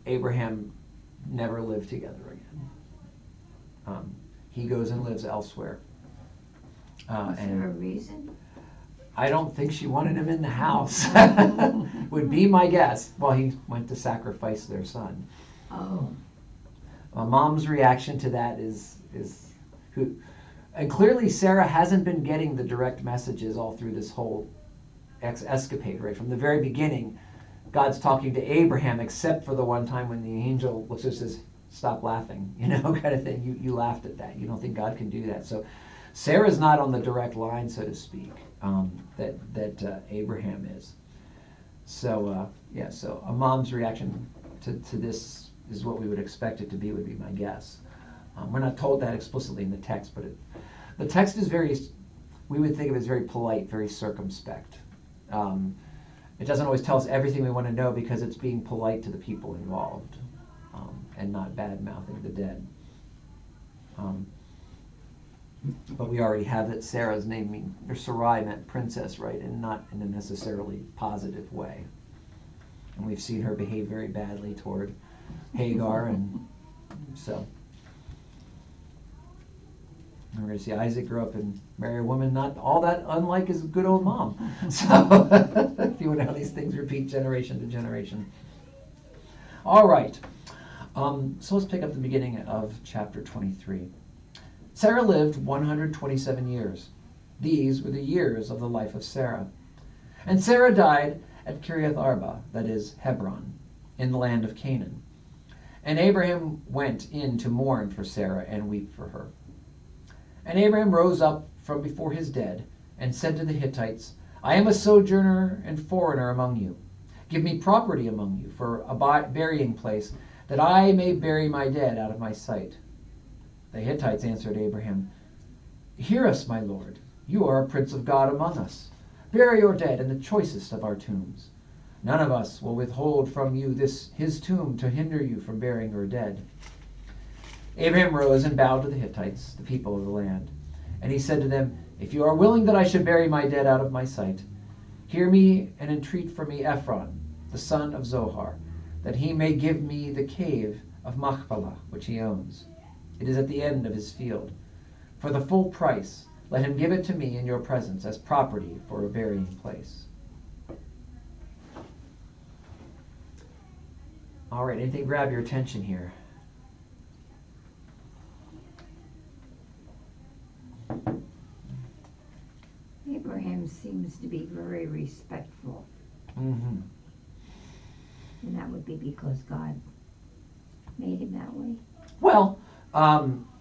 Abraham never lived together again. He goes and lives elsewhere. Is there a reason? I don't think she wanted him in the house. Would be my guess. Well, he went to sacrifice their son. Oh. Mom's reaction to that is who, and clearly Sarah hasn't been getting the direct messages all through this whole escapade, right? From the very beginning, God's talking to Abraham, except for the one time when the angel looks and says, "Stop laughing," kind of thing. You laughed at that. You don't think God can do that. So Sarah's not on the direct line, so to speak, that Abraham is. So so a mom's reaction to this is what we would expect it to be, would be my guess. We're not told that explicitly in the text, but the text is we would think of it as very polite, very circumspect. It doesn't always tell us everything we want to know because it's being polite to the people involved, and not bad-mouthing the dead. But we already have that Sarah's name or Sarai meant princess, right, and not in a necessarily positive way. And we've seen her behave very badly toward Hagar, and so we're going to see Isaac grow up and marry a woman not all that unlike his good old mom. So if you know how these things repeat generation to generation. All right. So let's pick up the beginning of chapter 23. Sarah lived 127 years. These were the years of the life of Sarah. And Sarah died at Kiriath Arba, that is, Hebron, in the land of Canaan. And Abraham went in to mourn for Sarah and weep for her. And Abraham rose up from before his dead and said to the Hittites, "I am a sojourner and foreigner among you. Give me property among you for a burying place, that I may bury my dead out of my sight." The Hittites answered Abraham, "Hear us, my lord. You are a prince of God among us. Bury your dead in the choicest of our tombs. None of us will withhold from you his tomb to hinder you from burying your dead." Abraham rose and bowed to the Hittites, the people of the land. And he said to them, "If you are willing that I should bury my dead out of my sight, hear me and entreat for me Ephron, the son of Zohar, that he may give me the cave of Machpelah, which he owns. It is at the end of his field. For the full price, let him give it to me in your presence as property for a burying place." All right, anything grab your attention here? Abraham seems to be very respectful. Mm-hmm. And that would be because God made him that way. Well,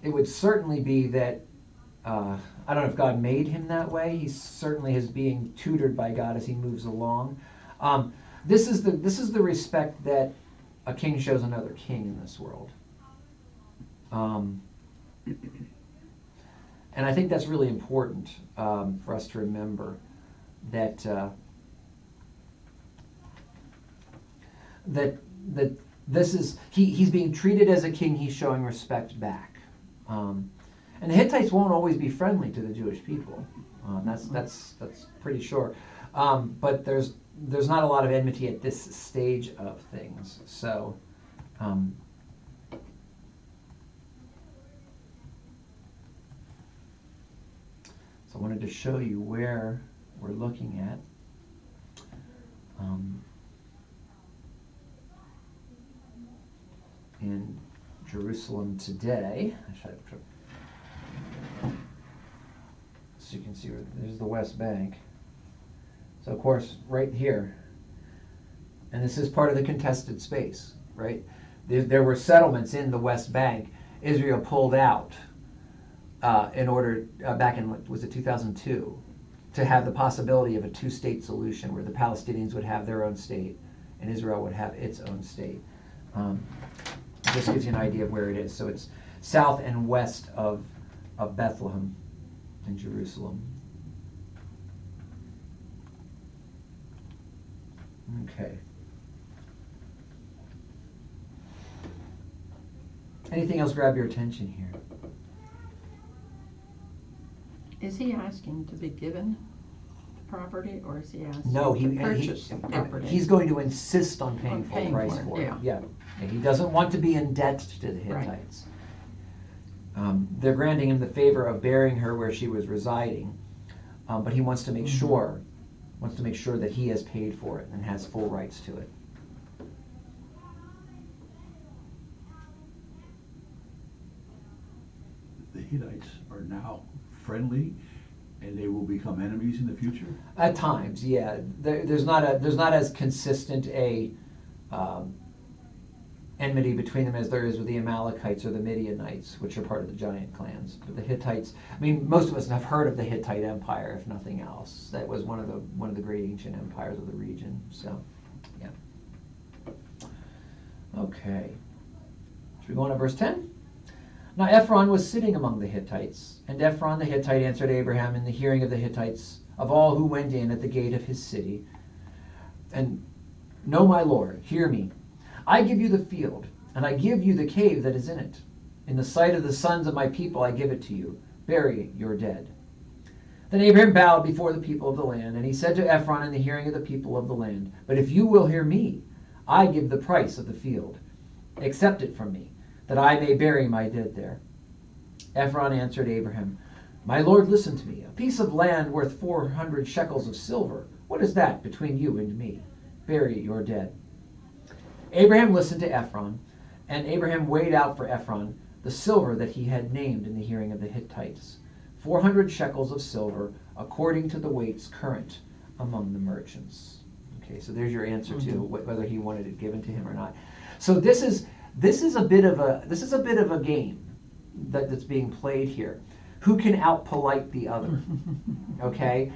it would certainly be that, I don't know if God made him that way. He certainly is being tutored by God as he moves along. This is the respect that a king shows another king in this world. And I think that's really important for us to remember that this is he's being treated as a king. He's showing respect back, and the Hittites won't always be friendly to the Jewish people. That's pretty sure. But there's not a lot of enmity at this stage of things. So. So I wanted to show you where we're looking at. In Jerusalem today, so you can see there's the West Bank. So of course, right here, and this is part of the contested space, right? There were settlements in the West Bank. Israel pulled out in order, back in, was it 2002, to have the possibility of a two-state solution where the Palestinians would have their own state and Israel would have its own state. This gives you an idea of where it is. So it's south and west of Bethlehem in Jerusalem. Okay. Anything else grab your attention here? Is he asking to be given property, or is he asking to purchase the property? He's going to insist on paying full paying price for it, for it. yeah. Yeah. And he doesn't want to be in debt to the Hittites. They're granting him the favor of burying her where she was residing, but he wants to make sure that he has paid for it and has full rights to it. The Hittites are now friendly, and they will become enemies in the future? At times, yeah. There's not as consistent a enmity between them as there is with the Amalekites or the Midianites, which are part of the giant clans. But the Hittites, I mean, most of us have heard of the Hittite Empire, if nothing else. That was one of the great ancient empires of the region. So, yeah. Okay. Should we go on to verse 10? Now Ephron was sitting among the Hittites, and Ephron the Hittite answered Abraham in the hearing of the Hittites, of all who went in at the gate of his city, and, "Know, my lord, hear me. I give you the field, and I give you the cave that is in it. In the sight of the sons of my people I give it to you. Bury your dead." Then Abraham bowed before the people of the land, and he said to Ephron in the hearing of the people of the land, "But if you will hear me, I give the price of the field. Accept it from me, that I may bury my dead there." Ephron answered Abraham, "My lord, listen to me. A piece of land worth 400 shekels of silver. What is that between you and me? Bury your dead." Abraham listened to Ephron, and Abraham weighed out for Ephron the silver that he had named in the hearing of the Hittites, 400 shekels of silver, according to the weights current among the merchants. Okay, so there's your answer to whether he wanted it given to him or not. So this is a bit of a game that's being played here. Who can out-polite the other? Okay,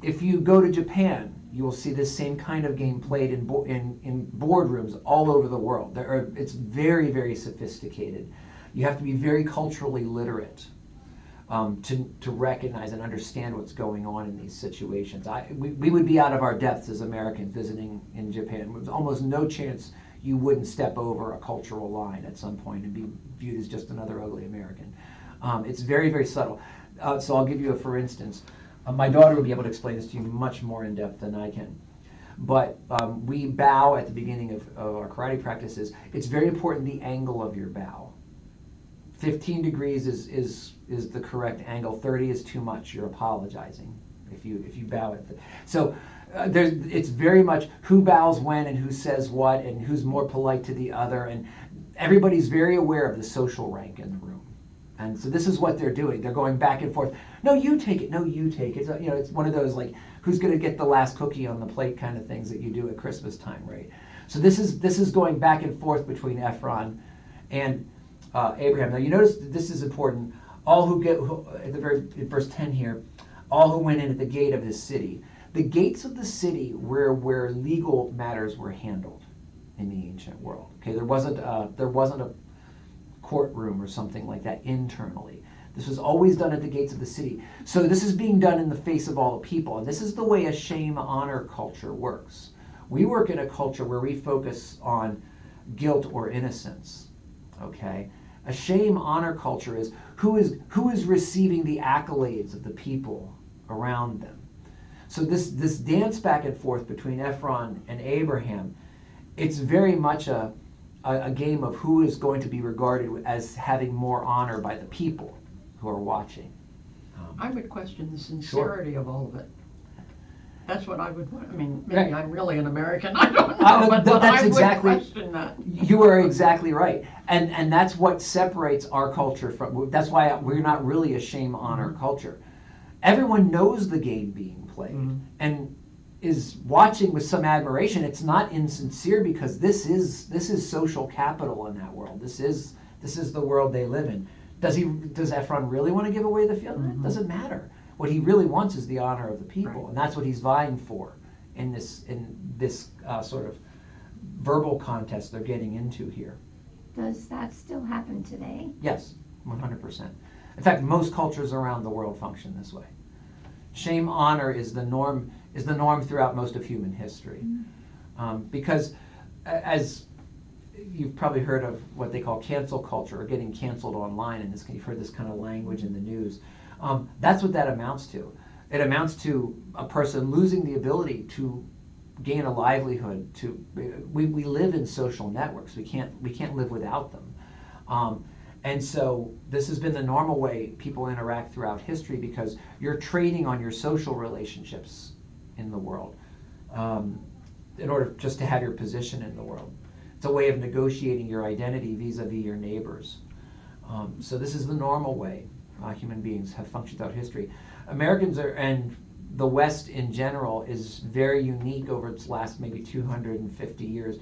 if you go to Japan, you will see this same kind of game played in boardrooms all over the world. It's very, very sophisticated. You have to be very culturally literate to recognize and understand what's going on in these situations. We would be out of our depths as Americans visiting in Japan. There's almost no chance you wouldn't step over a cultural line at some point and be viewed as just another ugly American. It's very, very subtle. So I'll give you a for instance. My daughter will be able to explain this to you much more in depth than I can. But we bow at the beginning of our karate practices. It's very important the angle of your bow. 15 degrees is the correct angle. 30 is too much. You're apologizing if you bow at the. So it's very much who bows when and who says what and who's more polite to the other, and everybody's very aware of the social rank in the room. And so this is what they're doing. They're going back and forth. No, you take it. No, you take it. It's one of those like who's going to get the last cookie on the plate kind of things that you do at Christmas time, right? So this is going back and forth between Ephron and Abraham. Now you notice that this is important. All at the very verse 10 here, all who went in at the gate of his city. The gates of the city were where legal matters were handled in the ancient world. Okay, there wasn't a courtroom or something like that internally. This was always done at the gates of the city. So this is being done in the face of all the people. And this is the way a shame-honor culture works. We work in a culture where we focus on guilt or innocence. Okay? A shame-honor culture is who is receiving the accolades of the people around them. So this dance back and forth between Ephron and Abraham, it's very much a game of who is going to be regarded as having more honor by the people who are watching. I would question the sincerity of all of it. That's what I would. I mean, maybe I'm really an American. I don't know, but I would question that. You are exactly right, and that's what separates our culture from. That's why we're not really a shame-honor culture. Everyone knows the game being played and is watching with some admiration. It's not insincere because this is social capital in that world. This is the world they live in. Does Ephron really want to give away the field? It doesn't matter. What he really wants is the honor of the people, right. And that's what he's vying for in this sort of verbal contest they're getting into here. Does that still happen today? Yes, 100%. In fact, most cultures around the world function this way. Shame honor is the norm throughout most of human history, because as you've probably heard of what they call cancel culture or getting canceled online, and you've heard this kind of language in the news. That's what that amounts to. It amounts to a person losing the ability to gain a livelihood. We live in social networks. We can't live without them. And so this has been the normal way people interact throughout history, because you're trading on your social relationships in the world in order just to have your position in the world. It's a way of negotiating your identity vis-a-vis your neighbors. So this is the normal way human beings have functioned throughout history. Americans and the West in general is very unique over its last maybe 250 years,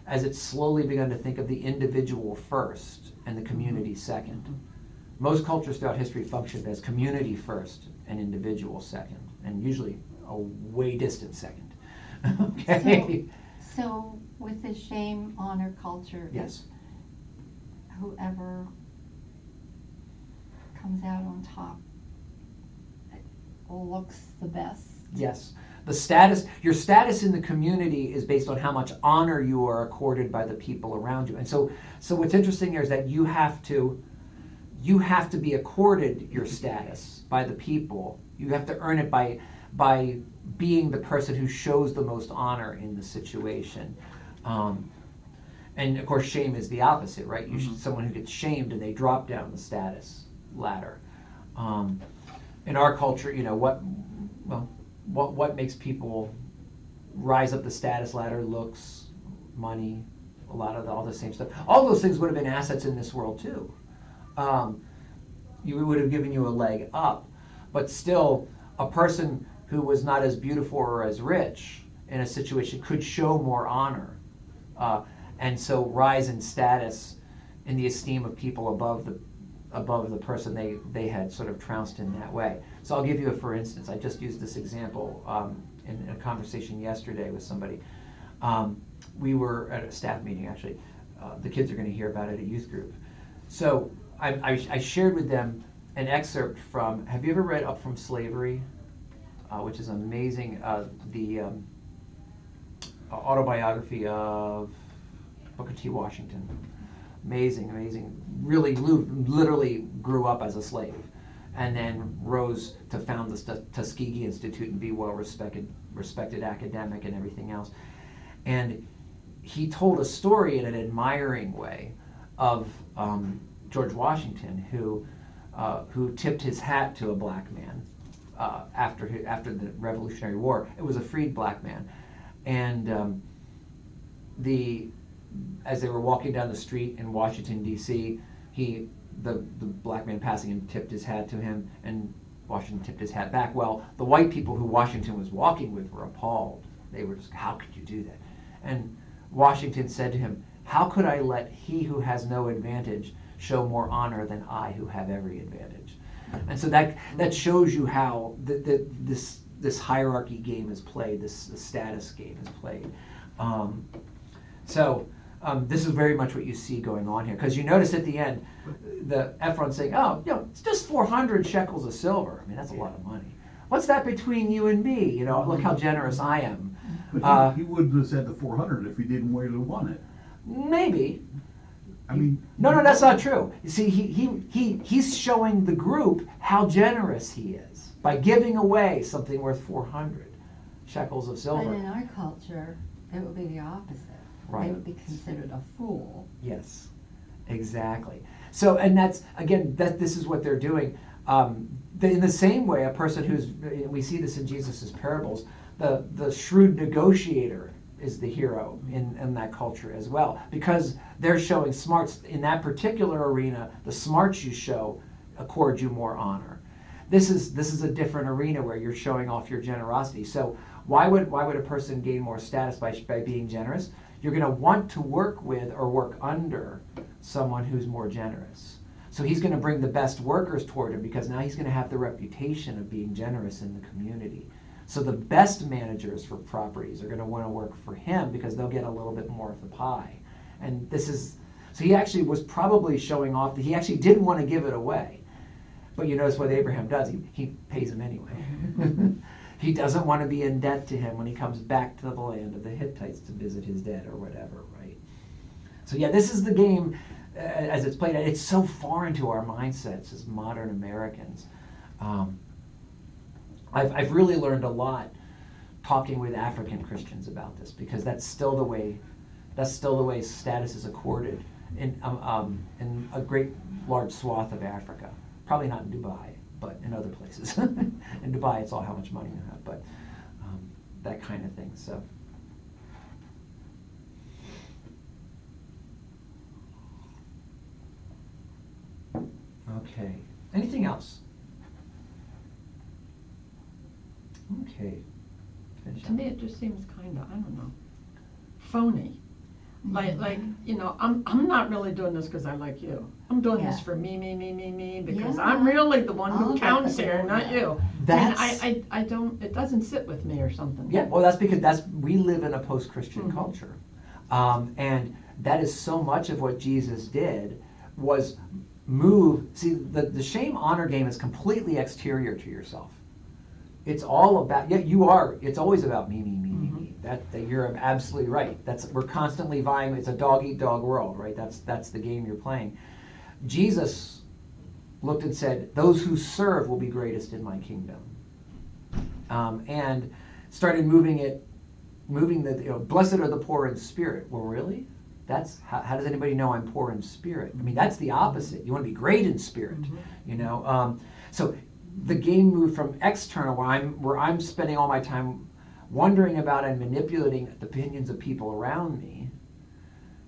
as it's slowly begun to think of the individual first and the community second. Most cultures throughout history functioned as community first and individual second, and usually a way distant second. Okay. So with the shame honor culture, Yes. whoever comes out on top looks the best. Yes. Your status in the community is based on how much honor you are accorded by the people around you. And so what's interesting here is that you have to be accorded your status by the people. You have to earn it by being the person who shows the most honor in the situation. And of course, shame is the opposite, right? Someone who gets shamed and they drop down the status ladder. In our culture, what makes people rise up the status ladder? Looks, money, all the same stuff. All those things would have been assets in this world too. You would have given you a leg up, but still, a person who was not as beautiful or as rich in a situation could show more honor, and so rise in status in the esteem of people above the person they had sort of trounced in that way. So I'll give you for instance. I just used this example in a conversation yesterday with somebody. We were at a staff meeting, actually. The kids are going to hear about it at a youth group. So I shared with them an excerpt from, have you ever read Up From Slavery? Which is amazing, the autobiography of Booker T. Washington. Amazing. Really, literally grew up as a slave, and then rose to found the Tuskegee Institute and be respected academic and everything else. And he told a story in an admiring way of George Washington, who tipped his hat to a black man after the Revolutionary War. It was a freed black man, and as they were walking down the street in Washington, D.C., the black man passing him tipped his hat to him, and Washington tipped his hat back. Well, the white people who Washington was walking with were appalled. They were just, how could you do that? And Washington said to him, how could I let he who has no advantage show more honor than I who have every advantage? And so that shows you how this hierarchy game is played, this status game is played. This is very much what you see going on here, because you notice at the end, the Ephron saying, it's just 400 shekels of silver. I mean, that's a lot of money. What's that between you and me? Look how generous I am. But he wouldn't have said the 400 if he didn't really want it. Maybe. I mean, no, that's not true. You see, he's showing the group how generous he is by giving away something worth 400 shekels of silver. But in our culture, it would be the opposite. Right. They would be considered a fool. Yes, exactly. So, and this is what they're doing. In the same way, a person we see this in Jesus' parables, the shrewd negotiator is the hero in that culture as well, because they're showing smarts in that particular arena. The smarts you show accord you more honor. This is a different arena where you're showing off your generosity. So why would a person gain more status by being generous? You're going to want to work with or work under someone who's more generous. So he's going to bring the best workers toward him, because now he's going to have the reputation of being generous in the community. So the best managers for properties are going to want to work for him, because they'll get a little bit more of the pie. And so he actually was probably showing off that he actually didn't want to give it away. But you notice what Abraham does. He pays him anyway. He doesn't want to be in debt to him when he comes back to the land of the Hittites to visit his dead or whatever, right? So yeah, this is the game as it's played. It's so foreign to our mindsets as modern Americans. I've really learned a lot talking with African Christians about this, because that's still the way status is accorded in a great large swath of Africa. Probably not in Dubai, but in other places. In Dubai, it's all how much money you have, but that kind of thing. So. Okay. Anything else? Okay. Finish To up. me, it just seems kind of, I don't know, phony. Like, you know, I'm not really doing this because I like you. I'm doing this Yeah. for me, because Yeah. I'm really the one who Oh, counts that's here, cool, not yeah. you. That's And I don't, it doesn't sit with me or something. yeah. Well, that's because we live in a post-Christian Mhm. culture, and that is so much of what Jesus did was move. See, the shame honor game is completely exterior to yourself. It's all about it's always about me. That you're absolutely right. We're constantly vying. It's a dog eat dog world, right? That's the game you're playing. Jesus looked and said, "Those who serve will be greatest in my kingdom," and started moving the blessed are the poor in spirit. Well, really? That's how does anybody know I'm poor in spirit? I mean, that's the opposite. You want to be great in spirit, So the game moved from external, where I'm spending all my time wondering about and manipulating the opinions of people around me,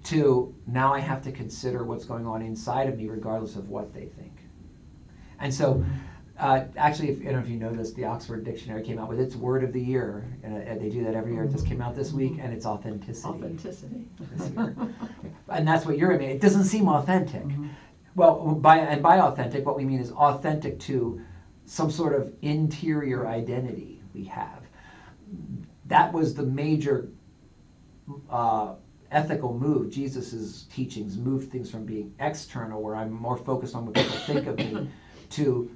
to now I have to consider what's going on inside of me, regardless of what they think. And so, actually, I don't know if you know this, the Oxford Dictionary came out with its word of the year, and they do that every year. It just came out this week, and it's authenticity. Authenticity. This year. And that's what you're aiming. It doesn't seem authentic. Mhm. Well, by authentic, what we mean is authentic to some sort of interior identity we have. That was the major ethical move. Jesus's teachings moved things from being external, where I'm more focused on what people think of me, to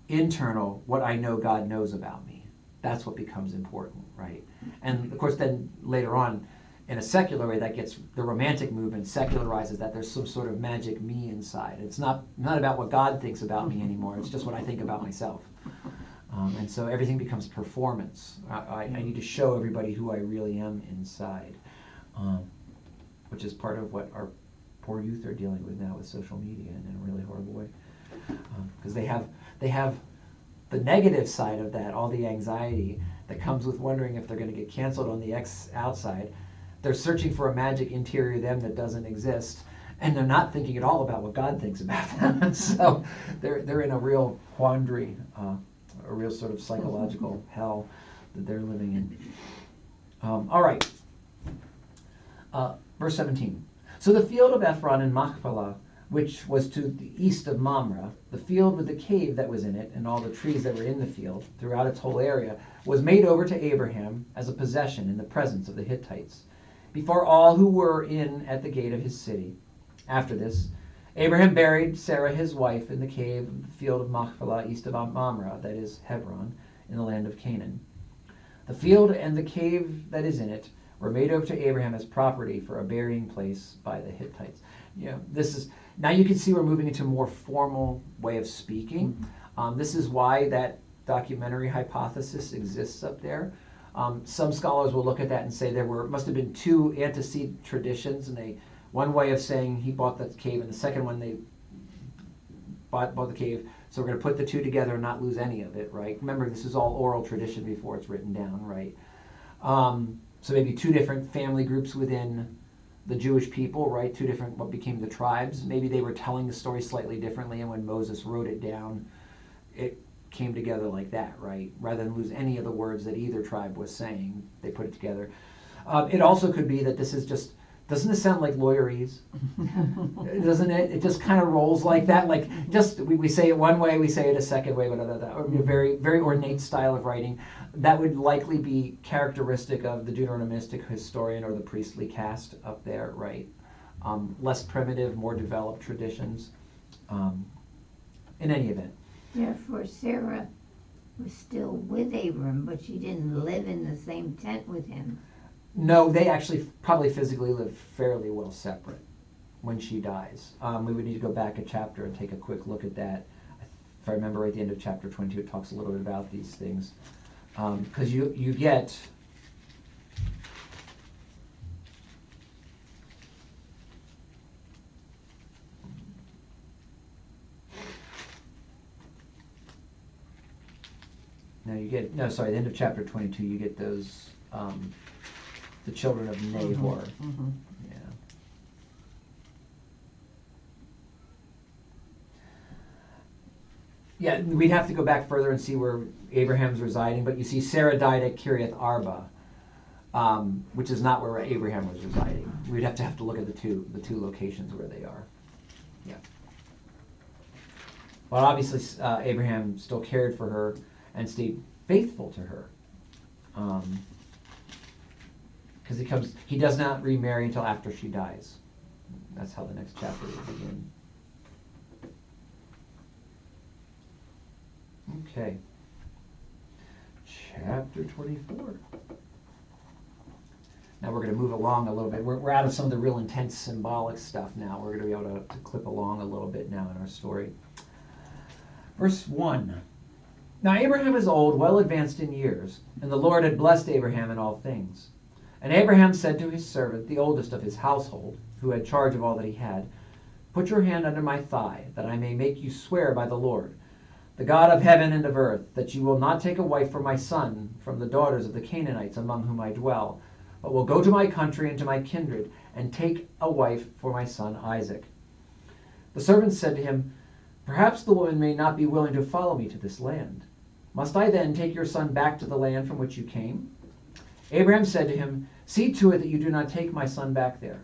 internal, what I know God knows about me. That's what becomes important, right? And of course, then later on, in a secular way, that gets the romantic movement secularizes that there's some sort of magic me inside. It's not about what God thinks about me anymore. It's just what I think about myself. And so everything becomes performance. I need to show everybody who I really am inside, which is part of what our poor youth are dealing with now with social media in a really horrible way. Because they have the negative side of that, all the anxiety that comes with wondering if they're going to get canceled on the outside. They're searching for a magic interior them that doesn't exist, and they're not thinking at all about what God thinks about them. So they're in a real quandary, a real sort of psychological hell that they're living in. All right. Verse 17. So the field of Ephron and Machpelah, which was to the east of Mamre, the field with the cave that was in it, and all the trees that were in the field, throughout its whole area, was made over to Abraham as a possession in the presence of the Hittites, before all who were in at the gate of his city. After this, Abraham buried Sarah his wife in the cave of the field of Machpelah east of Mamre, that is Hebron, in the land of Canaan. The field and the cave that is in it were made over to Abraham as property for a burying place by the Hittites. Now you can see we're moving into a more formal way of speaking. This is why that documentary hypothesis exists up there. Some scholars will look at that and say must have been two antecedent traditions, and one way of saying he bought that cave, and the second one they bought the cave. So we're going to put the two together and not lose any of it, right? Remember, this is all oral tradition before it's written down, right? So maybe two different family groups within the Jewish people, right? Two different, what became the tribes. Maybe they were telling the story slightly differently, and when Moses wrote it down, it came together like that, right? Rather than lose any of the words that either tribe was saying, they put it together. It also could be that this is just, doesn't this sound like lawyerese? Doesn't it? It just kind of rolls like that. Like, just, we say it one way, we say it a second way, but a very, very ornate style of writing. That would likely be characteristic of the Deuteronomistic historian or the priestly caste up there, right? Less primitive, more developed traditions. In any event. Therefore, Sarah was still with Abram, but she didn't live in the same tent with him. No, they actually probably physically live fairly well separate when she dies. We would need to go back a chapter and take a quick look at that. If I remember right, at the end of chapter 22, it talks a little bit about these things. Because you get the end of chapter 22, you get those, the children of Nahor. Mm-hmm. Yeah. Yeah, we'd have to go back further and see where Abraham's residing, but you see Sarah died at Kiriath Arba, which is not where Abraham was residing. We'd have to look at the two locations where they are. Yeah. But obviously, Abraham still cared for her and stayed faithful to her, because he does not remarry until after she dies. That's how the next chapter will begin. Okay. Chapter 24. Now we're going to move along a little bit. We're out of some of the real intense symbolic stuff now. We're going to be able to clip along a little bit now in our story. Verse 1. Now Abraham is old, well advanced in years, and the Lord had blessed Abraham in all things. And Abraham said to his servant, the oldest of his household, who had charge of all that he had, "Put your hand under my thigh, that I may make you swear by the Lord, the God of heaven and of earth, that you will not take a wife for my son from the daughters of the Canaanites among whom I dwell, but will go to my country and to my kindred, and take a wife for my son Isaac." The servant said to him, "Perhaps the woman may not be willing to follow me to this land. Must I then take your son back to the land from which you came?" Abraham said to him, "See to it that you do not take my son back there.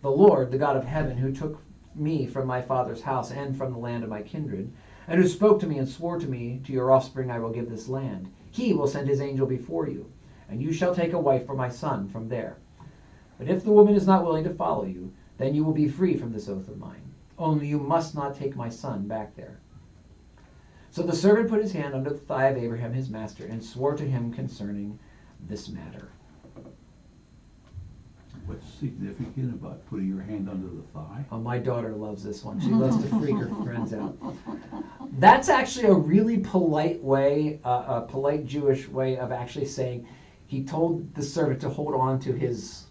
The Lord, the God of heaven, who took me from my father's house and from the land of my kindred, and who spoke to me and swore to me, to your offspring I will give this land, he will send his angel before you, and you shall take a wife for my son from there. But if the woman is not willing to follow you, then you will be free from this oath of mine. Only you must not take my son back there." So the servant put his hand under the thigh of Abraham his master, and swore to him concerning this matter. What's significant about putting your hand under the thigh? Oh, my daughter loves this one. She loves to freak her friends out. That's actually a really polite way, a polite Jewish way of actually saying he told the servant to hold on to his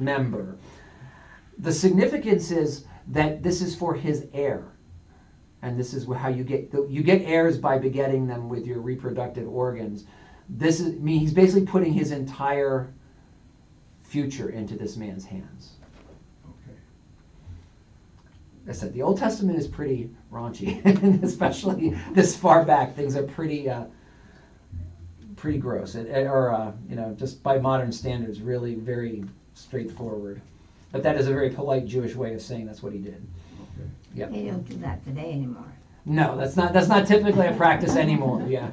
member. The significance is that this is for his heir. And this is how you get heirs by begetting them with your reproductive organs. He's basically putting his entire future into this man's hands. Okay. I said the Old Testament is pretty raunchy, especially this far back. Things are pretty gross, or just by modern standards, really very straightforward. But that is a very polite Jewish way of saying that's what he did. Okay. Yep. They don't do that today anymore. No, that's not typically a practice anymore. Yeah.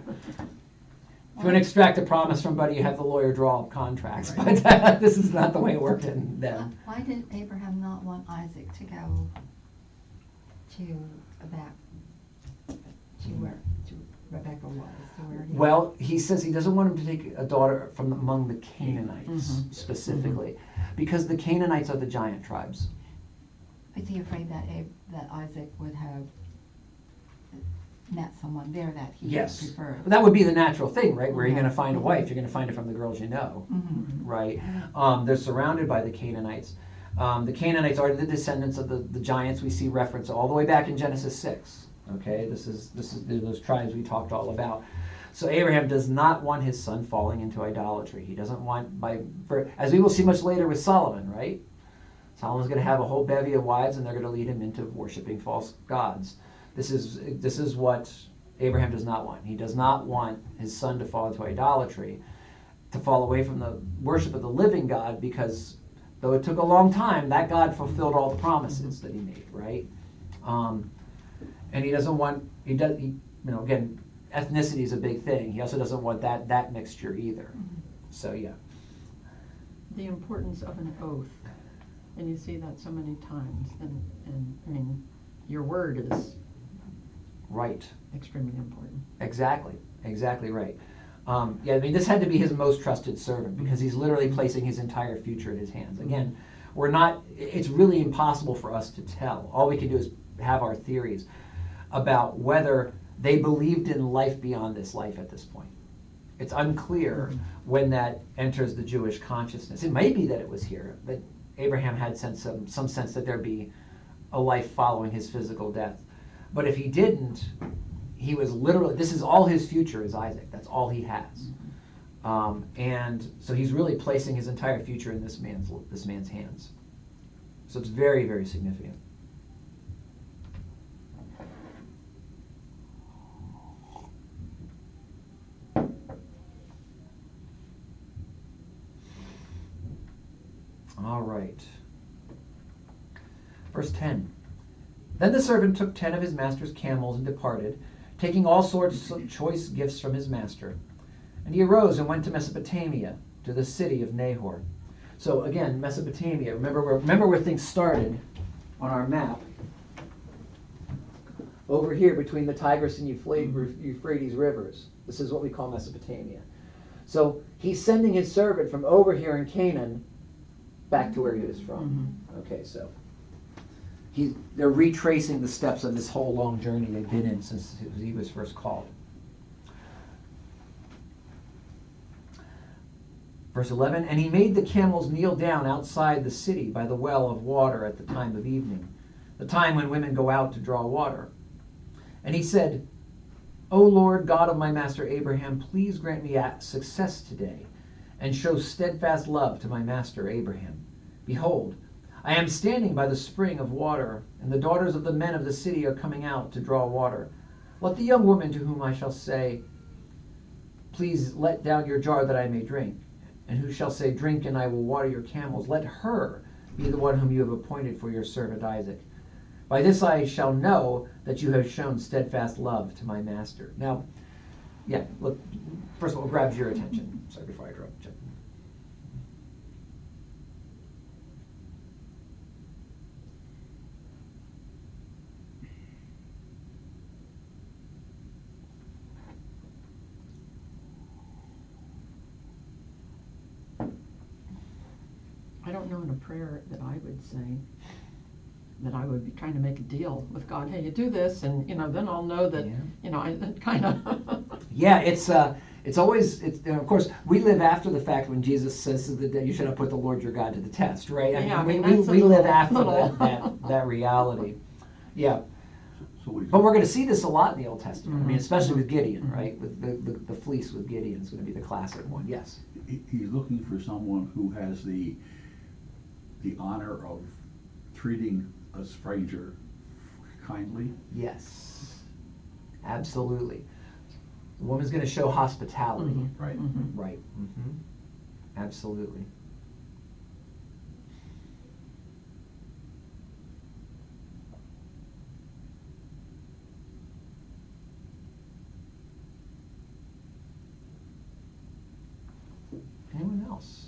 If you want to extract a promise from somebody, you have the lawyer draw up contracts. Right. But this is not the way it worked in then. Why didn't Abraham not want Isaac to go back to where Rebecca was? To where he Well, he says he doesn't want him to take a daughter from among the Canaanites specifically, because the Canaanites are the giant tribes. Was he afraid that Isaac would have met someone there that he preferred? But that would be the natural thing, right? Where you're going to find a wife, you're going to find it from the girls you know, right? They're surrounded by the Canaanites. The Canaanites are the descendants of the giants we see reference all the way back in Genesis 6. Okay, this is those tribes we talked all about. So Abraham does not want his son falling into idolatry. He doesn't want, as we will see much later with Solomon, right? Solomon's going to have a whole bevy of wives, and they're going to lead him into worshiping false gods. This is what Abraham does not want. He does not want his son to fall into idolatry, to fall away from the worship of the living God, because though it took a long time, that God fulfilled all the promises that he made, right? And he doesn't want, again, ethnicity is a big thing. He also doesn't want that mixture either. So yeah. The importance of an oath, and you see that so many times. And I mean, your word is right. Extremely important. Exactly right. This had to be his most trusted servant, because he's literally placing his entire future in his hands. Again, it's really impossible for us to tell. All we can do is have our theories about whether they believed in life beyond this life at this point. It's unclear when that enters the Jewish consciousness. It may be that it was here, that Abraham had some sense that there'd be a life following his physical death. But if he didn't, he was literally, this is all his future is Isaac. That's all he has. And so he's really placing his entire future in this man's hands. So it's very, very significant. All right. Verse 10. Then the servant took 10 of his master's camels and departed, taking all sorts of choice gifts from his master. And he arose and went to Mesopotamia, to the city of Nahor. So again, Mesopotamia. Remember where things started on our map. Over here between the Tigris and Euphrates rivers. This is what we call Mesopotamia. So he's sending his servant from over here in Canaan back to where he was from. Okay, so they're retracing the steps of this whole long journey they've been in since he was first called. Verse 11, and he made the camels kneel down outside the city by the well of water at the time of evening, the time when women go out to draw water. And he said, O Lord, God of my master Abraham, please grant me success today, and show steadfast love to my master Abraham. Behold, I am standing by the spring of water, and the daughters of the men of the city are coming out to draw water. Let the young woman to whom I shall say, please let down your jar that I may drink, and who shall say, drink and I will water your camels, let her be the one whom you have appointed for your servant Isaac. By this I shall know that you have shown steadfast love to my master. Now, yeah, look, first of all, grabs your attention. Sorry, before I interrupt. I don't know in a prayer that I would say that I would be trying to make a deal with God. Hey, you do this, and then I'll know that. Yeah. I kind of. Yeah, it's always of course we live after the fact when Jesus says that you should have put the Lord your God to the test, right? We live after that reality. Yeah. But we're going to see this a lot in the Old Testament. I mean, especially with Gideon, right? With the fleece with Gideon is going to be the classic one. Yes. He's looking for someone who has the honor of treating a stranger kindly. Yes. Absolutely. The woman's going to show hospitality. Right. Right. Absolutely. Anyone else?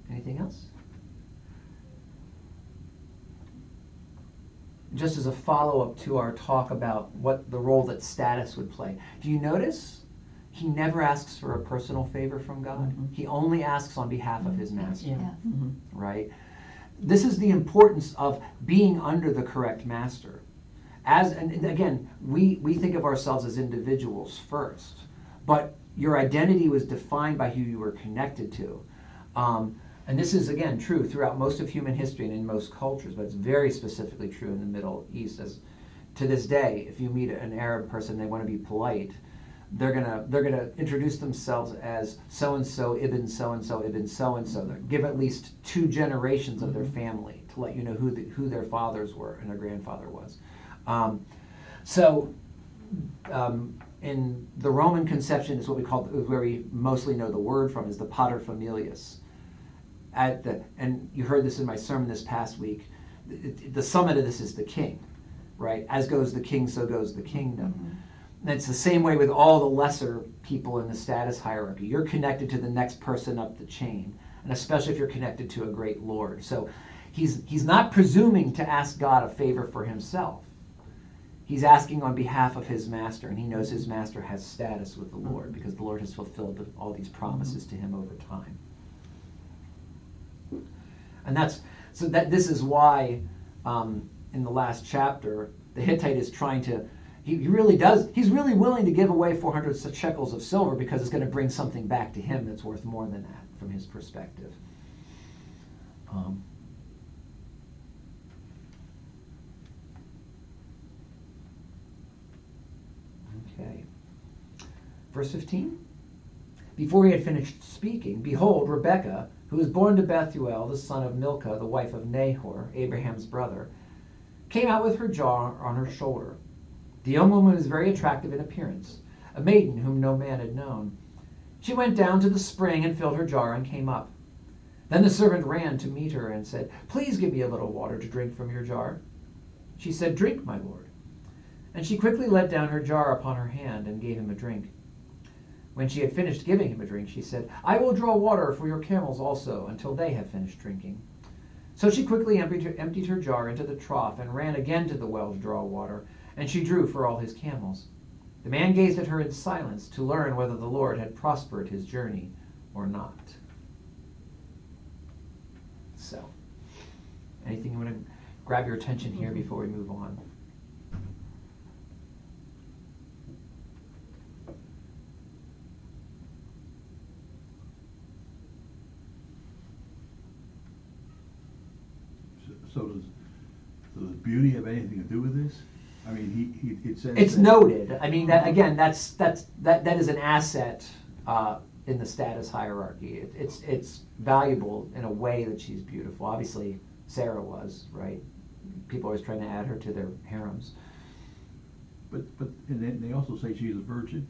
Anything else? Just as a follow-up to our talk about what the role that status would play. Do you notice he never asks for a personal favor from God? He only asks on behalf of his master. Yeah. Right? This is the importance of being under the correct master. And again, we think of ourselves as individuals first, but your identity was defined by who you were connected to. And this is, again, true throughout most of human history and in most cultures, but it's very specifically true in the Middle East. As to this day, if you meet an Arab person, they want to be polite, they're gonna introduce themselves as so-and-so ibn so-and-so ibn so-and-so. Give at least 2 generations of their family to let you know who their fathers were and their grandfather was. In the Roman conception is what we call, where we mostly know the word from, is the paterfamilias. And you heard this in my sermon this past week, the summit of this is the king, right? As goes the king, so goes the kingdom. And it's the same way with all the lesser people in the status hierarchy. You're connected to the next person up the chain, and especially if you're connected to a great lord. So he's not presuming to ask God a favor for himself. He's asking on behalf of his master, and he knows his master has status with the Lord because the Lord has fulfilled all these promises to him over time. And this is why in the last chapter the Hittite is trying to. He's really willing to give away 400 shekels of silver because it's going to bring something back to him that's worth more than that from his perspective. Okay. Verse 15. Before he had finished speaking, behold, Rebekah, who was born to Bethuel, the son of Milcah, the wife of Nahor, Abraham's brother, came out with her jar on her shoulder. The young woman was very attractive in appearance, a maiden whom no man had known. She went down to the spring and filled her jar and came up. Then the servant ran to meet her and said, "Please give me a little water to drink from your jar." She said, "Drink, my lord." And she quickly let down her jar upon her hand and gave him a drink. When she had finished giving him a drink, she said, "I will draw water for your camels also, until they have finished drinking." So she quickly emptied her jar into the trough and ran again to the well to draw water, and she drew for all his camels. The man gazed at her in silence to learn whether the Lord had prospered his journey or not. So, anything you want to grab your attention here before we move on? So does beauty have anything to do with this? I mean, it says it's that, noted. I mean, that again, that is an asset in the status hierarchy. It's valuable in a way that she's beautiful. Obviously, Sarah was, right? People are always trying to add her to their harems. But and then they also say she's a virgin.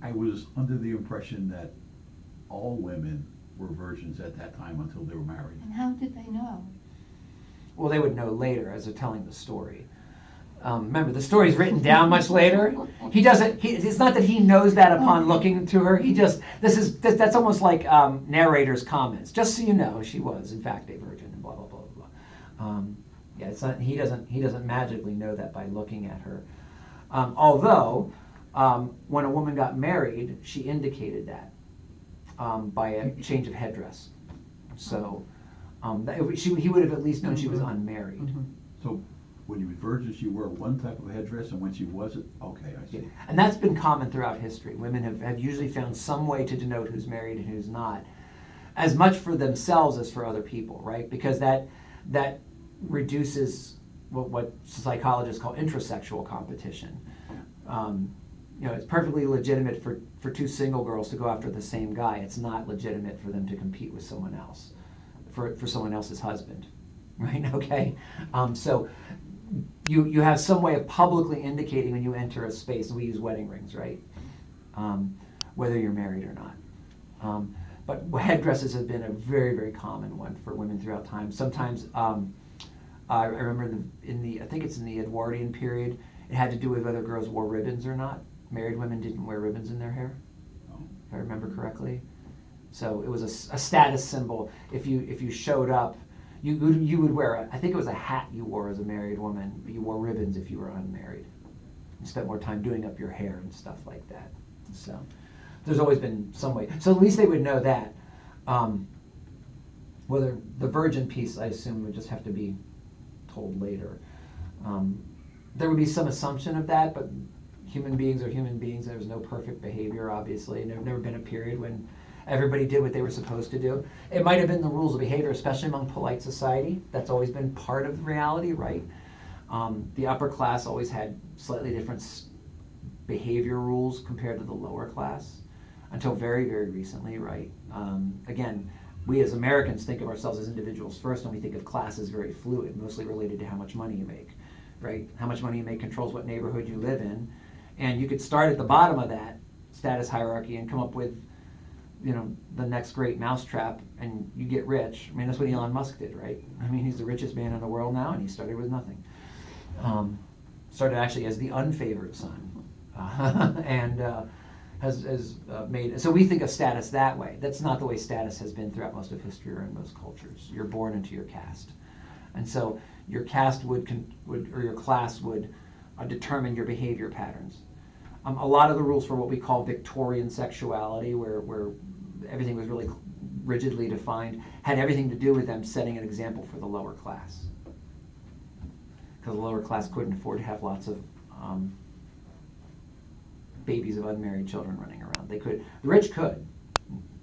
I was under the impression that all women were virgins at that time until they were married. And how did they know? Well, they would know later as they're telling the story. Remember, the story's written down much later. He doesn't. It's not that he knows that upon looking to her. He just. That's almost like narrator's comments. Just so you know, she was in fact a virgin. And blah blah blah blah. Yeah, it's not. He doesn't magically know that by looking at her. Although, when a woman got married, she indicated that by a change of headdress. So. He would have at least known she was unmarried. Mm-hmm. So when you were virgin, she wore one type of headdress, and when she wasn't, okay, I see. Yeah. And that's been common throughout history. Women have usually found some way to denote who's married and who's not, as much for themselves as for other people, right? Because that reduces what psychologists call intrasexual competition. It's perfectly legitimate for two single girls to go after the same guy. It's not legitimate for them to compete with someone else. For someone else's husband, right? Okay, so you have some way of publicly indicating when you enter a space, and we use wedding rings, right? Whether you're married or not. But headdresses have been a very, very common one for women throughout time. Sometimes, I remember I think it's in the Edwardian period, it had to do with whether girls wore ribbons or not. Married women didn't wear ribbons in their hair, if I remember correctly. So it was a status symbol. If you showed up, you would wear I think it was a hat you wore as a married woman, but you wore ribbons if you were unmarried. You spent more time doing up your hair and stuff like that. So there's always been some way. So at least they would know that. Whether the virgin piece, I assume, would just have to be told later. There would be some assumption of that, but human beings are human beings. There's no perfect behavior, obviously. And there's never been a period when everybody did what they were supposed to do. It might have been the rules of behavior, especially among polite society. That's always been part of reality, right? The upper class always had slightly different behavior rules compared to the lower class until very, very recently, right? Again, we as Americans think of ourselves as individuals first, and we think of class as very fluid, mostly related to how much money you make, right? How much money you make controls what neighborhood you live in. And you could start at the bottom of that status hierarchy and come up with the next great mousetrap, and you get rich. I mean, that's what Elon Musk did, right? I mean, he's the richest man in the world now, and he started with nothing. Started actually as the unfavored son, and has made. So we think of status that way. That's not the way status has been throughout most of history or in most cultures. You're born into your caste. And so your caste would or your class would determine your behavior patterns. A lot of the rules for what we call Victorian sexuality, where everything was really rigidly defined, had everything to do with them setting an example for the lower class. Because the lower class couldn't afford to have lots of babies of unmarried children running around. They could, the rich could,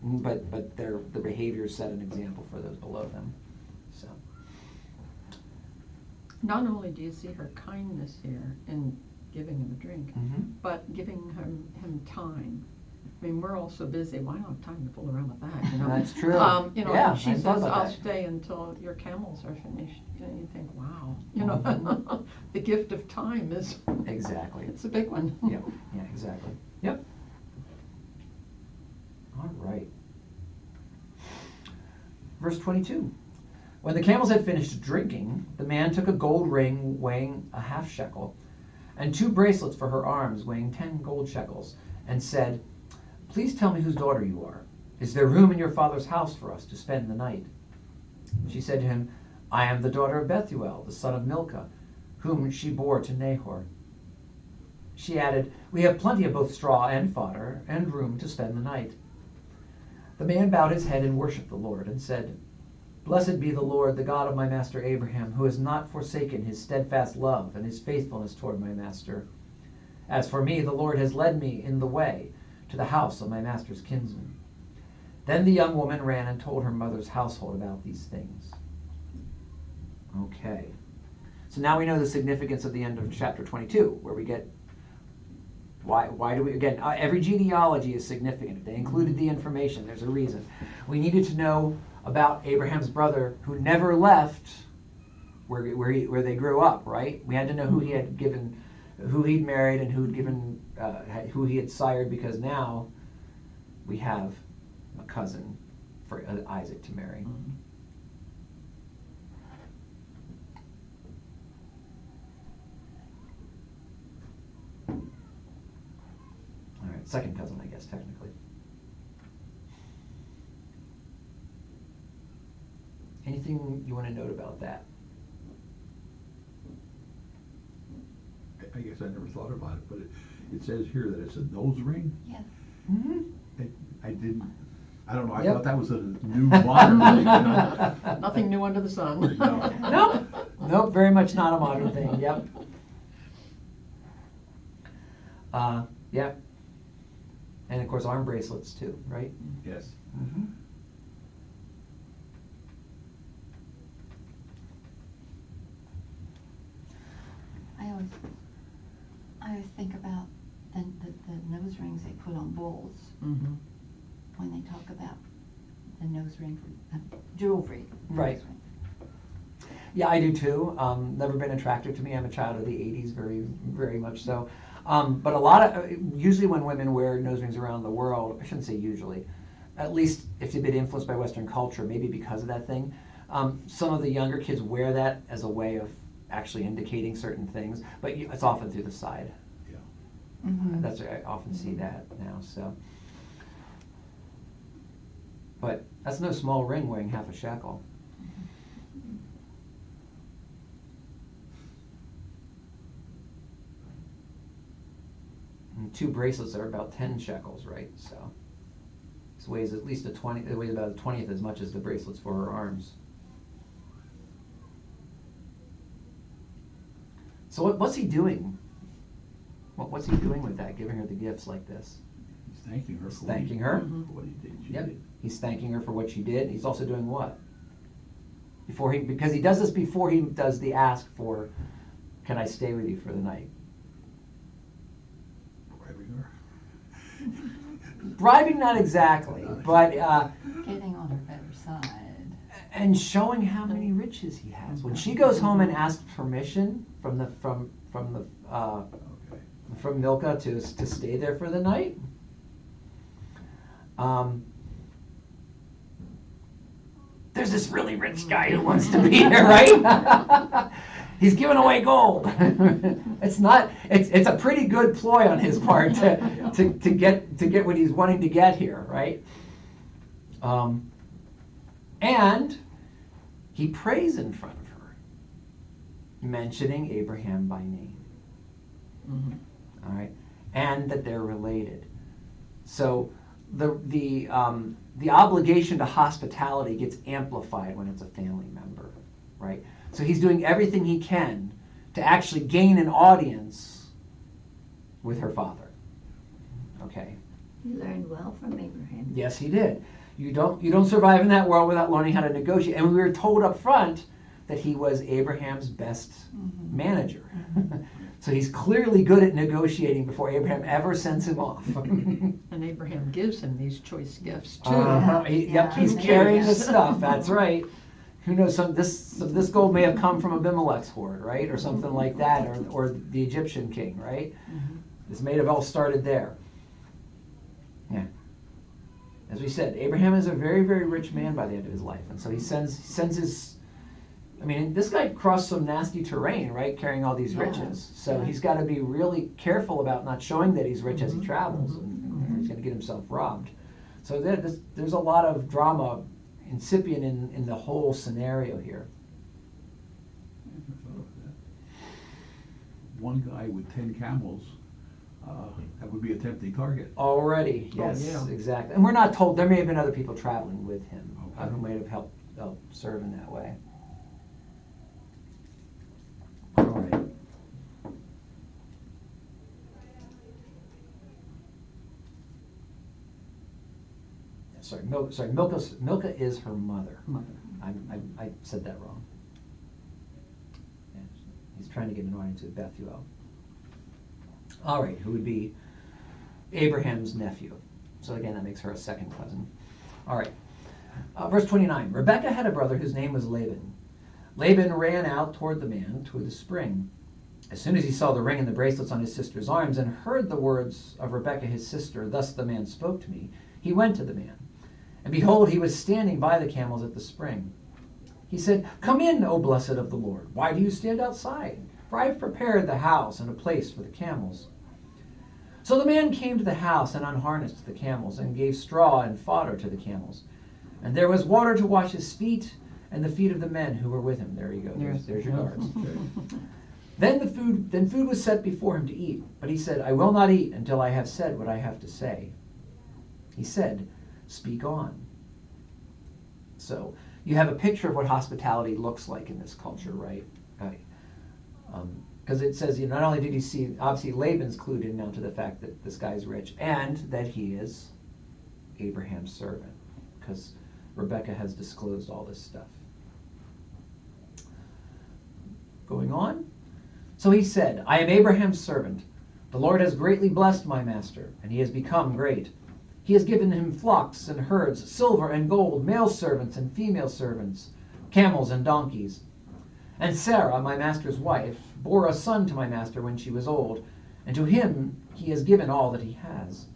but their behavior set an example for those below them. So. Not only do you see her kindness here in giving him a drink, but giving him time. I mean, we're all so busy. Well, I don't have time to fool around with that. You know? That's true. You know, yeah, she says, "I'll stay until your camels are finished." And you think, "Wow, you know, the gift of time is exactly. It's a big one." Yeah, exactly. Yep. All right. Verse 22. When the camels had finished drinking, the man took a gold ring weighing a half shekel, and 2 bracelets for her arms weighing 10 gold shekels, and said, "Please tell me whose daughter you are. Is there room in your father's house for us to spend the night?" She said to him, "I am the daughter of Bethuel, the son of Milcah, whom she bore to Nahor." She added, "We have plenty of both straw and fodder, and room to spend the night." The man bowed his head and worshipped the Lord, and said, "Blessed be the Lord, the God of my master Abraham, who has not forsaken his steadfast love and his faithfulness toward my master. As for me, the Lord has led me in the way to the house of my master's kinsman." Then the young woman ran and told her mother's household about these things. Okay. So now we know the significance of the end of chapter 22, where we get why do we, again, every genealogy is significant. If they included the information, there's a reason. We needed to know about Abraham's brother who never left where they grew up, right? We had to know who he had given, who he'd married, and who'd given, who he had sired, because now we have a cousin for Isaac to marry. All right, second cousin, I guess, technically. Anything you want to note about that? I guess I never thought about it, but it says here that it's a nose ring. Yes. Mm-hmm. I don't know, I Yep. thought that was a new modern thing. You know? Nothing new under the sun. No. Nope, very much not a modern thing. Yep. Yeah. And of course, arm bracelets too, right? Yes. Mm-hmm. I always think about the nose rings they put on bulls when they talk about the nose ring for jewelry. Right. Nose ring. Yeah, I do too. Never been attractive to me. I'm a child of the 80s, very, very much so. But a lot of, usually when women wear nose rings around the world, I shouldn't say usually, at least if they've been influenced by Western culture, maybe because of that thing, some of the younger kids wear that as a way of actually indicating certain things, but it's often through the side. Yeah. Mm-hmm. That's I often see that now. So, but that's no small ring weighing half a shekel. And 2 bracelets are about 10 shekels, right? So this weighs at least it weighs about a 20th as much as the bracelets for her arms. So what's he doing? What's he doing with that, giving her the gifts like this? He's thanking her for Thanking her. for what he did. She Yep. did. He's thanking her for what she did. He's also doing what? Because he does this before he does the ask for, "Can I stay with you for the night?" Bribing her. Bribing, not exactly, but Getting on her better side. and showing how many riches he has. When she goes home and asks permission from Milcah to stay there for the night, there's this really rich guy who wants to be here, right? He's giving away gold. It's a pretty good ploy on his part to get what he's wanting to get here, right? And he prays in front of her. mentioning Abraham by name. All right, and that they're related. So the obligation to hospitality gets amplified when it's a family member, right? So he's doing everything he can to actually gain an audience with her father. Okay. He learned well from Abraham. Yes, he did. You don't survive in that world without learning how to negotiate. And we were told up front that he was Abraham's best manager. So he's clearly good at negotiating before Abraham ever sends him off. And Abraham gives him these choice gifts too. Yep, he's carrying the stuff. That's right. Who knows? This gold may have come from Abimelech's hoard, right, or something like that, or the Egyptian king, right? This may have all started there. Yeah. As we said, Abraham is a very, very rich man by the end of his life, and so he sends his. I mean, this guy crossed some nasty terrain, right, carrying all these riches. So he's got to be really careful about not showing that he's rich as he travels, and he's going to get himself robbed. So there's a lot of drama incipient in the whole scenario here. One guy with 10 camels, that would be a tempting target. Already, yes, yeah. exactly. And we're not told, there may have been other people traveling with him who might have helped serve in that way. All right. Milcah is her mother. I said that wrong. Yeah, he's trying to get an audience with Bethuel. All right, who would be Abraham's nephew. So again, that makes her a second cousin. All right. Verse 29. Rebekah had a brother whose name was Laban. Laban ran out toward the spring. As soon as he saw the ring and the bracelets on his sister's arms and heard the words of Rebekah his sister, "Thus the man spoke to me," he went to the man. And behold, he was standing by the camels at the spring. He said, "Come in, O blessed of the Lord. Why do you stand outside? For I have prepared the house and a place for the camels." So the man came to the house and unharnessed the camels and gave straw and fodder to the camels. And there was water to wash his feet and the feet of the men who were with him. There you go. There's your guards. Then food was set before him to eat. But he said, "I will not eat until I have said what I have to say." He said, "Speak on." So you have a picture of what hospitality looks like in this culture, right? Because it says, not only did he see, obviously Laban's clued in now to the fact that this guy's rich and that he is Abraham's servant, because Rebekah has disclosed all this stuff. Going on. So he said, "I am Abraham's servant. The Lord has greatly blessed my master, and he has become great. He has given him flocks and herds, silver and gold, male servants and female servants, camels and donkeys. And Sarah, my master's wife, bore a son to my master when she was old, and to him he has given all that he has.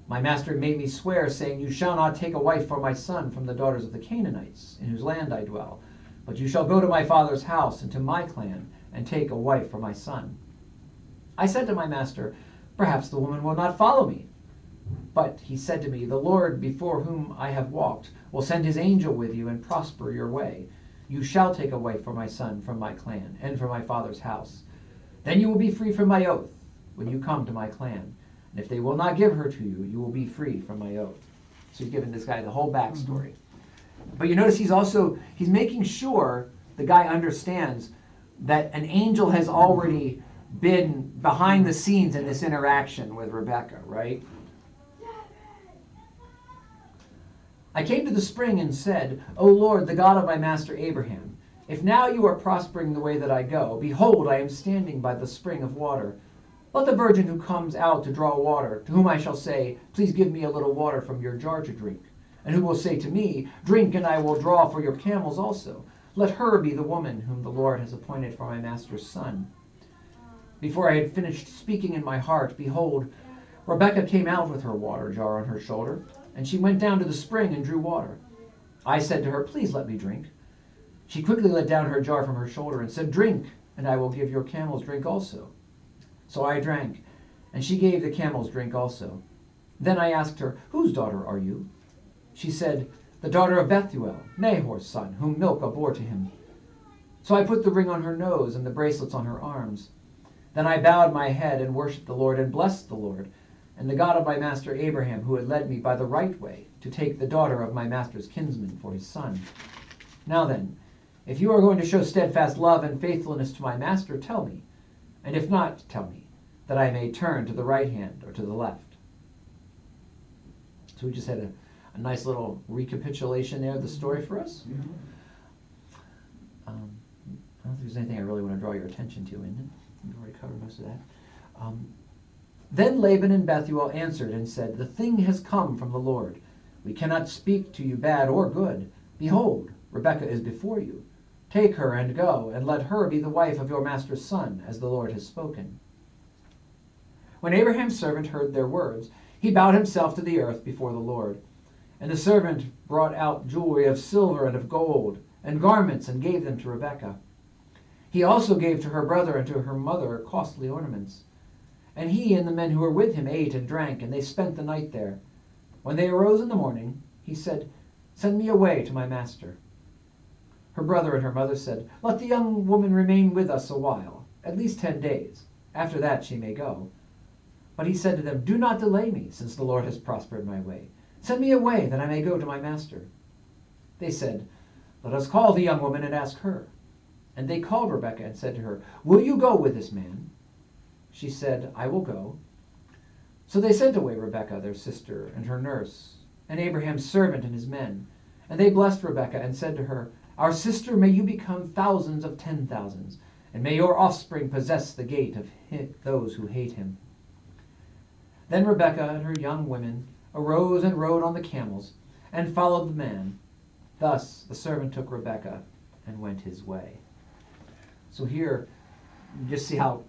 My master made me swear, saying, 'You shall not take a wife for my son from the daughters of the Canaanites, in whose land I dwell, but you shall go to my father's house and to my clan, and take a wife for my son.' I said to my master, 'Perhaps the woman will not follow me.' But he said to me, 'The Lord before whom I have walked will send his angel with you and prosper your way. You shall take a wife for my son from my clan and from my father's house. Then you will be free from my oath when you come to my clan. And if they will not give her to you, you will be free from my oath.'" So he's giving this guy the whole backstory. But you notice he's making sure the guy understands that an angel has already been behind the scenes in this interaction with Rebekah, right? "I came to the spring and said, 'O Lord, the God of my master Abraham, if now you are prospering the way that I go, behold, I am standing by the spring of water. Let the virgin who comes out to draw water, to whom I shall say, "Please give me a little water from your jar to drink," and who will say to me, "Drink, and I will draw for your camels also," let her be the woman whom the Lord has appointed for my master's son." Before I had finished speaking in my heart, behold, Rebekah came out with her water jar on her shoulder, and she went down to the spring and drew water. I said to her, "Please let me drink." She quickly let down her jar from her shoulder and said, "Drink, and I will give your camels drink also." So I drank, and she gave the camels drink also. Then I asked her, "Whose daughter are you?" She said, "The daughter of Bethuel, Nahor's son, whom Milcah bore to him." So I put the ring on her nose and the bracelets on her arms. Then I bowed my head and worshipped the Lord and blessed the Lord, and the God of my master Abraham, who had led me by the right way to take the daughter of my master's kinsman for his son. Now then, if you are going to show steadfast love and faithfulness to my master, tell me, and if not, tell me, that I may turn to the right hand or to the left." So we just had a nice little recapitulation there of the story for us. Yeah. I don't think there's anything I really want to draw your attention to in it. We've already covered most of that. Then Laban and Bethuel answered and said, "The thing has come from the Lord. We cannot speak to you bad or good. Behold, Rebekah is before you. Take her and go, and let her be the wife of your master's son, as the Lord has spoken." When Abraham's servant heard their words, he bowed himself to the earth before the Lord. And the servant brought out jewelry of silver and of gold, and garments, and gave them to Rebekah. He also gave to her brother and to her mother costly ornaments. And he and the men who were with him ate and drank, and they spent the night there. When they arose in the morning, he said, "Send me away to my master." Her brother and her mother said, "Let the young woman remain with us a while, at least 10 days. After that she may go." But he said to them, "Do not delay me, since the Lord has prospered my way. Send me away, that I may go to my master." They said, "Let us call the young woman and ask her." And they called Rebekah and said to her, "Will you go with this man?" She said, "I will go." So they sent away Rebekah, their sister, and her nurse, and Abraham's servant and his men. And they blessed Rebekah and said to her, "Our sister, may you become thousands of 10,000s, and may your offspring possess the gate of those who hate him." Then Rebekah and her young women arose and rode on the camels, and followed the man. Thus the servant took Rebekah and went his way. So here, you just see how,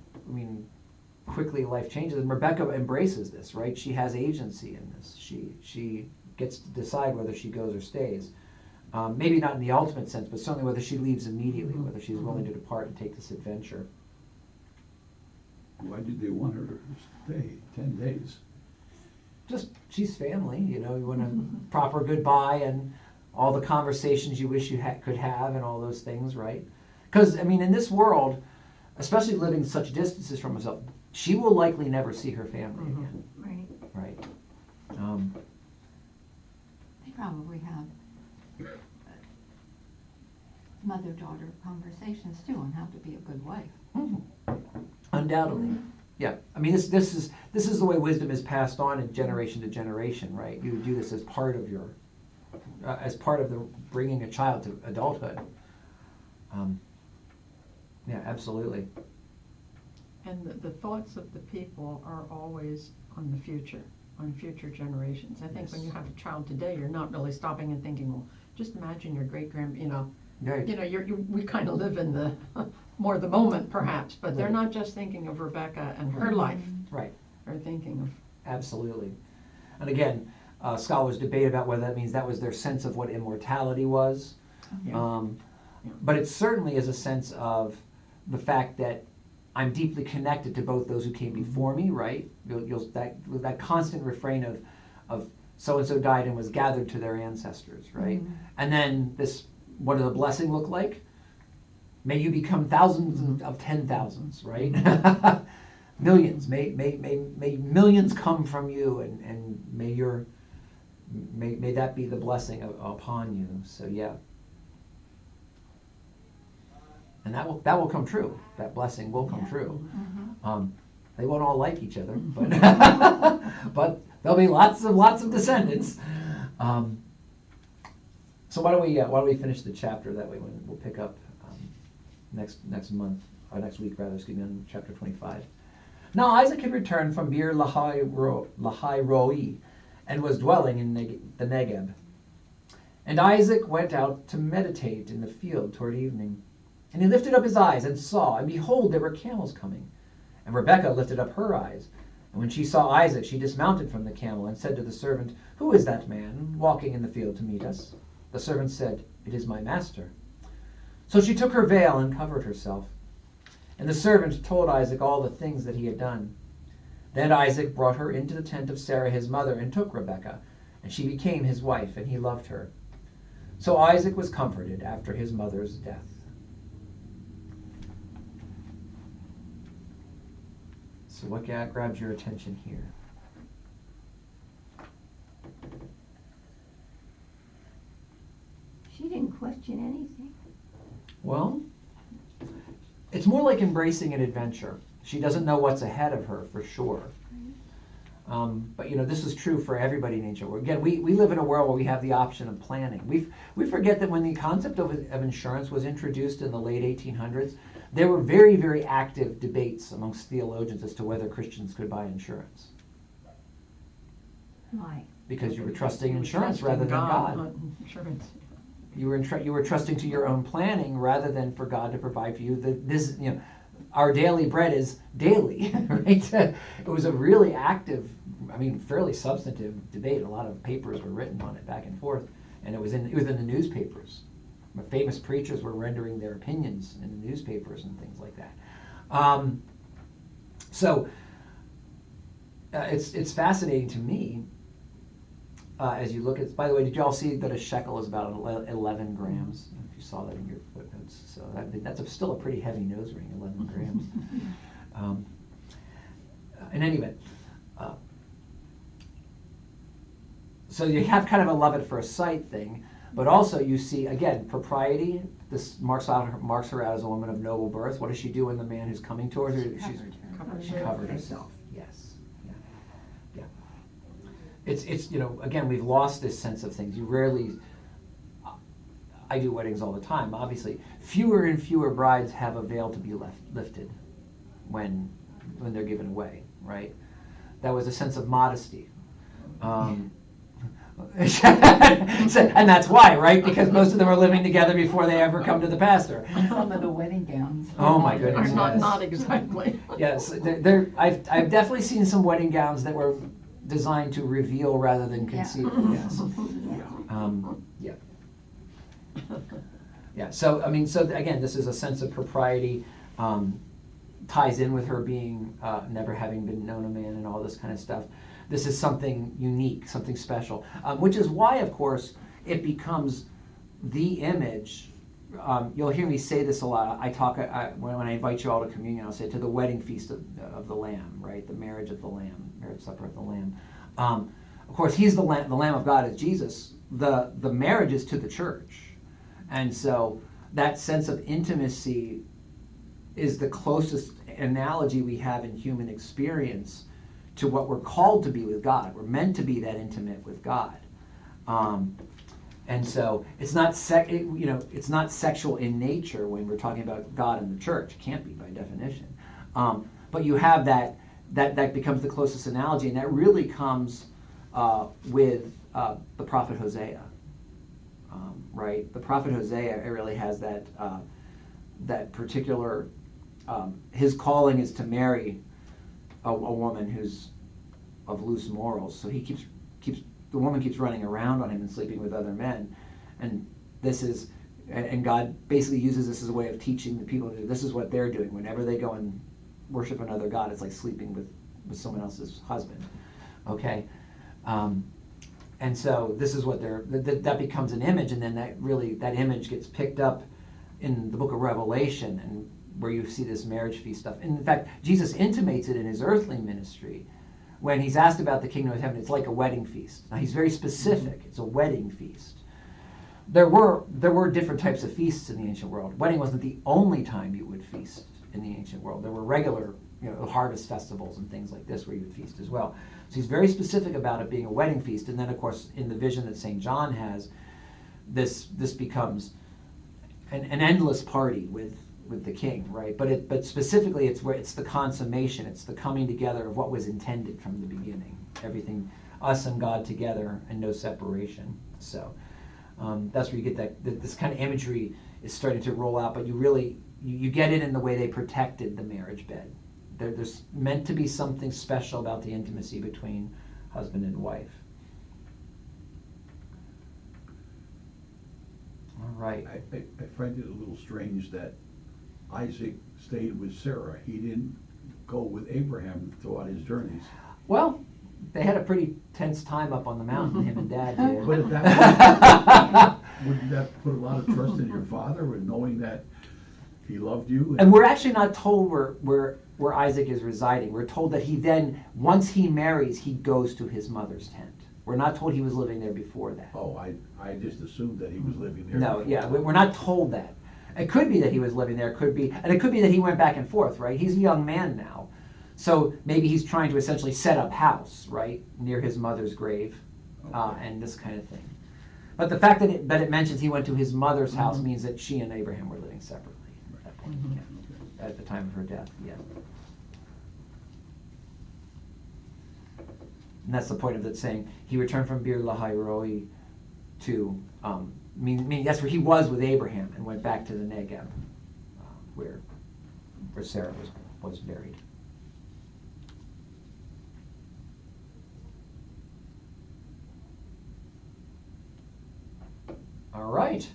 quickly life changes. And Rebekah embraces this, right? She has agency in this. She gets to decide whether she goes or stays. Maybe not in the ultimate sense, but certainly whether she leaves immediately, whether she's willing to depart and take this adventure. Why did they want her to stay 10 days? Just, she's family, you want a proper goodbye and all the conversations you wish you could have and all those things, right? Because, in this world, especially living such distances from herself, she will likely never see her family again. Right. Right. They probably have mother-daughter conversations too on how to be a good wife. Undoubtedly. Yeah. This is the way wisdom is passed on in generation to generation, right? You do this as part of your the bringing a child to adulthood. Yeah, absolutely. And the thoughts of the people are always on the future, on future generations. I think when you have a child today, you're not really stopping and thinking, well, just imagine your great-grand, Right. we kind of live in the more the moment perhaps, but they're not just thinking of Rebekah and her life. Right. They're thinking of. Absolutely. And again, scholars debate about whether that means that was their sense of what immortality was. Yeah. But it certainly is a sense of the fact that I'm deeply connected to both those who came before me, right? That constant refrain of so-and-so died and was gathered to their ancestors, right? And then what does the blessing look like? May you become thousands of 10,000s, right? Millions. May millions come from you, and may that be the blessing upon you. So yeah. And that will come true. That blessing will come true. They won't all like each other, but but there'll be lots of descendants. So why don't we finish the chapter that way? We'll pick up next month or next week rather. Excuse me, on chapter 25. Now Isaac had returned from Beer Lahai Roi, and was dwelling in the Negeb. And Isaac went out to meditate in the field toward evening. And he lifted up his eyes and saw, and behold, there were camels coming. And Rebekah lifted up her eyes. And when she saw Isaac, she dismounted from the camel and said to the servant, "Who is that man walking in the field to meet us?" The servant said, "It is my master." So she took her veil and covered herself. And the servant told Isaac all the things that he had done. Then Isaac brought her into the tent of Sarah his mother and took Rebekah, and she became his wife, and he loved her. So Isaac was comforted after his mother's death. So what grabs your attention here? She didn't question anything. Well, it's more like embracing an adventure. She doesn't know what's ahead of her, for sure. But this is true for everybody in ancient world. Again, we live in a world where we have the option of planning. We forget that when the concept of insurance was introduced in the late 1800s, there were very, very active debates amongst theologians as to whether Christians could buy insurance. Why? Because you were trusting insurance rather than God. Not insurance. You were trusting to your own planning rather than for God to provide for you. Our daily bread is daily, right? It was a really active, fairly substantive debate. A lot of papers were written on it back and forth, and it was in the newspapers. Famous preachers were rendering their opinions in the newspapers and things like that. It's fascinating to me as you look at. By the way, did you all see that a shekel is about 11 grams? If you saw that in your footnotes, so that's still a pretty heavy nose ring, 11 grams. In any event, so you have kind of a love at first sight thing, but also you see again propriety. This marks her out as a woman of noble birth. What does she do when the man who's coming towards her? She covered herself. Yes. Yeah. It's again, we've lost this sense of things. You rarely. I do weddings all the time. Obviously, fewer and fewer brides have a veil to be lifted when they're given away. Right? That was a sense of modesty. And that's why, right? Because most of them are living together before they ever come to the pastor. Some of the wedding gowns. Oh my goodness! Not exactly. Yes, I've definitely seen some wedding gowns that were designed to reveal rather than conceal. Yes. Yeah. So again, this is a sense of propriety. Ties in with her being never having been known a man and all this kind of stuff. This is something unique, something special, which is why, of course, it becomes the image. You'll hear me say this a lot. When I invite you all to communion, I'll say to the wedding feast of the Lamb, right? The marriage of the Lamb, marriage supper of the Lamb. Of course, he's the Lamb of God is Jesus. The marriage is to the church, and so that sense of intimacy is the closest analogy we have in human experience to what we're called to be with God. We're meant to be that intimate with God, and so it's not it's not sexual in nature when we're talking about God and the church. It can't be by definition, but you have that becomes the closest analogy, and that really comes with the prophet Hosea, right? The prophet Hosea really has that particular. His calling is to marry a woman who's of loose morals. So he keeps the woman keeps running around on him and sleeping with other men, and God basically uses this as a way of teaching the people that this is what they're doing whenever they go and worship another god. It's like sleeping with someone else's husband. Okay, and so this is what that becomes an image, and then that image gets picked up in the book of Revelation, and where you see this marriage feast stuff. And in fact, Jesus intimates it in his earthly ministry when he's asked about the kingdom of heaven. It's like a wedding feast. Now he's very specific. It's a wedding feast. There were different types of feasts in the ancient world. Wedding wasn't the only time you would feast in the ancient world. There were regular, harvest festivals and things like this where you would feast as well. So he's very specific about it being a wedding feast. And then, of course, in the vision that St. John has, this becomes an endless party with the king, right? But specifically, it's the consummation. It's the coming together of what was intended from the beginning. Everything, us and God together, and no separation. So that's where you get this kind of imagery is starting to roll out. But you get it in the way they protected the marriage bed. There's meant to be something special about the intimacy between husband and wife. All right. I find it a little strange that Isaac stayed with Sarah. He didn't go with Abraham throughout his journeys. Well, they had a pretty tense time up on the mountain, him and Dad did. But at that point, wouldn't that put a lot of trust in your father with knowing that he loved you? And we're actually not told where where Isaac is residing. We're told that he then, once he marries, he goes to his mother's tent. We're not told he was living there before that. Oh, I just assumed that he was living there. No, before. yeah, we're not told that. It could be that he was living there, it could be that he went back and forth, right? He's a young man now. So maybe he's trying to essentially set up house, right, near his mother's grave, and this kind of thing. But the fact that it mentions he went to his mother's house means that she and Abraham were living separately at that point, yeah, at the time of her death, yeah. And that's the point of it saying he returned from Bir Lahai Roi to, meaning that's where he was with Abraham and went back to the Negev, where Sarah was buried. All right.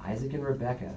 Isaac and Rebekah.